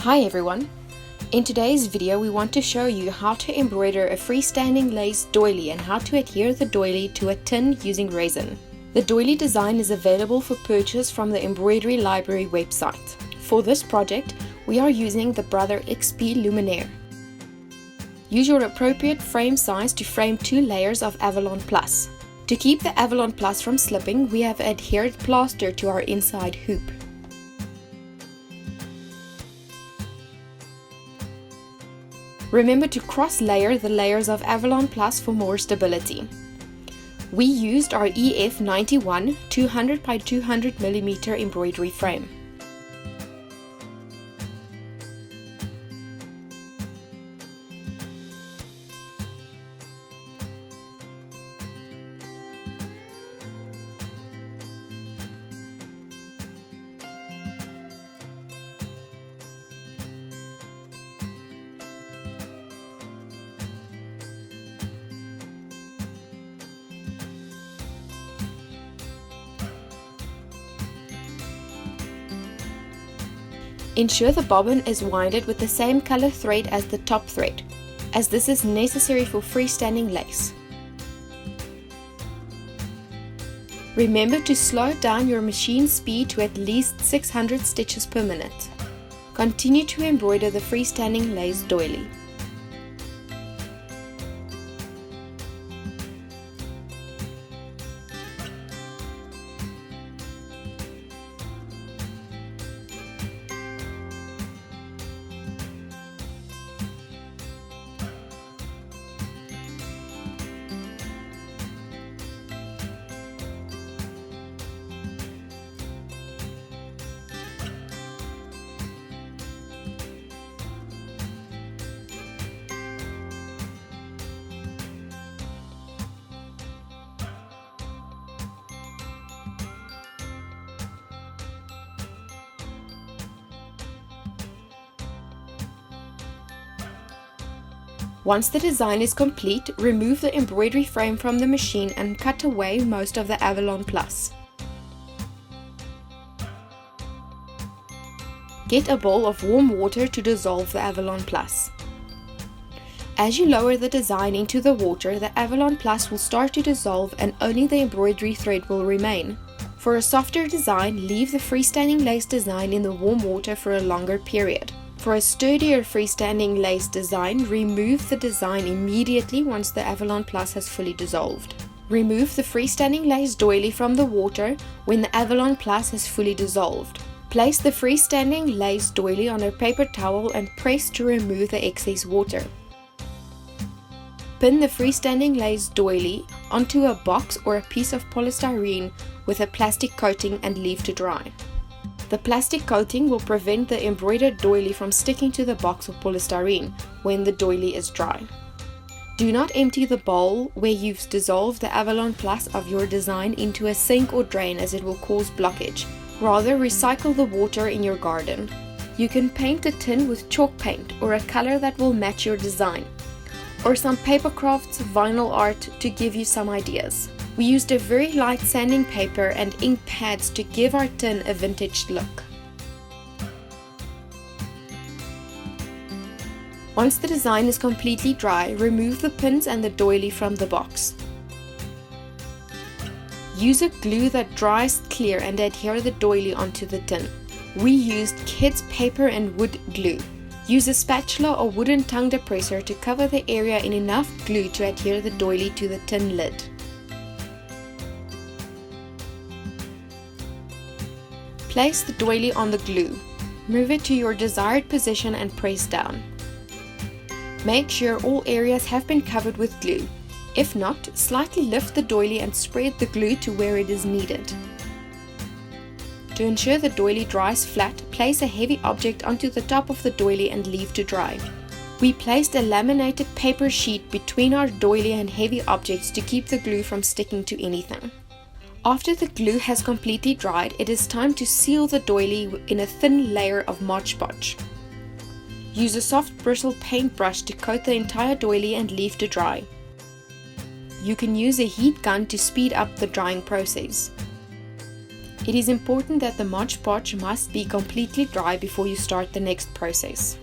Hi everyone! In today's video we want to show you how to embroider a freestanding lace doily and how to adhere the doily to a tin using resin. The doily design is available for purchase from the Embroidery Library website. For this project we are using the Brother Luminaire XP1. Use your appropriate frame size to frame 2 layers of Avalon Plus. To keep the Avalon Plus from slipping, we have adhered plaster to our inside hoop. Remember to cross-layer the layers of Avalon Plus for more stability. We used our EF91 200 by 200 mm embroidery frame. Ensure the bobbin is winded with the same color thread as the top thread, as this is necessary for freestanding lace. Remember to slow down your machine speed to at least 600 stitches per minute. Continue to embroider the freestanding lace doily. Once the design is complete, remove the embroidery frame from the machine and cut away most of the Avalon Plus. Get a bowl of warm water to dissolve the Avalon Plus. As you lower the design into the water, the Avalon Plus will start to dissolve and only the embroidery thread will remain. For a softer design, leave the freestanding lace design in the warm water for a longer period. For a sturdier freestanding lace design, remove the design immediately once the Avalon Plus has fully dissolved. Remove the freestanding lace doily from the water when the Avalon Plus has fully dissolved. Place the freestanding lace doily on a paper towel and press to remove the excess water. Pin the freestanding lace doily onto a box or a piece of polystyrene with a plastic coating and leave to dry. The plastic coating will prevent the embroidered doily from sticking to the box of polystyrene when the doily is dry. Do not empty the bowl where you've dissolved the Avalon Plus of your design into a sink or drain, as it will cause blockage. Rather, recycle the water in your garden. You can paint the tin with chalk paint or a color that will match your design, or some paper crafts, vinyl art to give you some ideas. We used a very light sanding paper and ink pads to give our tin a vintage look. Once the design is completely dry, remove the pins and the doily from the box. Use a glue that dries clear and adhere the doily onto the tin. We used kids' paper and wood glue. Use a spatula or wooden tongue depressor to cover the area in enough glue to adhere the doily to the tin lid. Place the doily on the glue. Move it to your desired position and press down. Make sure all areas have been covered with glue. If not, slightly lift the doily and spread the glue to where it is needed. To ensure the doily dries flat, place a heavy object onto the top of the doily and leave to dry. We placed a laminated paper sheet between our doily and heavy objects to keep the glue from sticking to anything. After the glue has completely dried, it is time to seal the doily in a thin layer of Mod Podge. Use a soft bristle paintbrush to coat the entire doily and leave to dry. You can use a heat gun to speed up the drying process. It is important that the Mod Podge must be completely dry before you start the next process.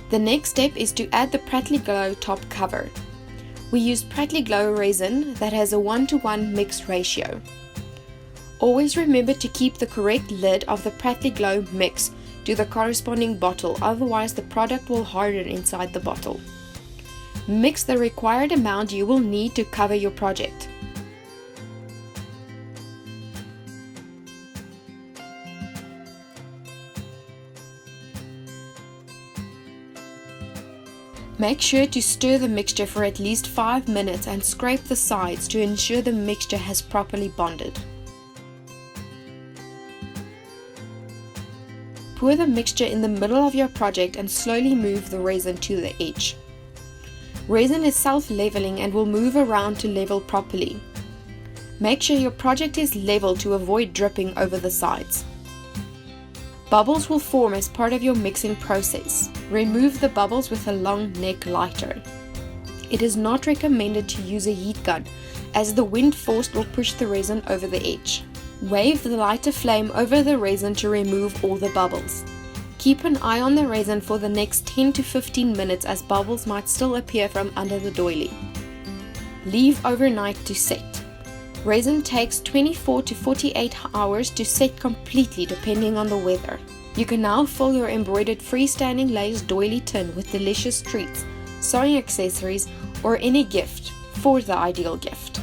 The next step is to add the Pratli Glow top cover. We use Pratli Glow resin that has a 1:1 mix ratio. Always remember to keep the correct lid of the Pratli Glow mix to the corresponding bottle, otherwise the product will harden inside the bottle. Mix the required amount you will need to cover your project. Make sure to stir the mixture for at least 5 minutes and scrape the sides to ensure the mixture has properly bonded. Pour the mixture in the middle of your project and slowly move the resin to the edge. Resin is self-leveling and will move around to level properly. Make sure your project is level to avoid dripping over the sides. Bubbles will form as part of your mixing process. Remove the bubbles with a long neck lighter. It is not recommended to use a heat gun, as the wind force will push the resin over the edge. Wave the lighter flame over the resin to remove all the bubbles. Keep an eye on the resin for the next 10 to 15 minutes, as bubbles might still appear from under the doily. Leave overnight to set. Resin takes 24 to 48 hours to set completely depending on the weather. You can now fill your embroidered freestanding lace doily tin with delicious treats, sewing accessories, or any gift for the ideal gift.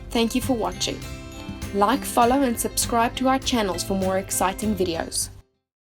Thank you for watching. Like, follow and subscribe to our channels for more exciting videos.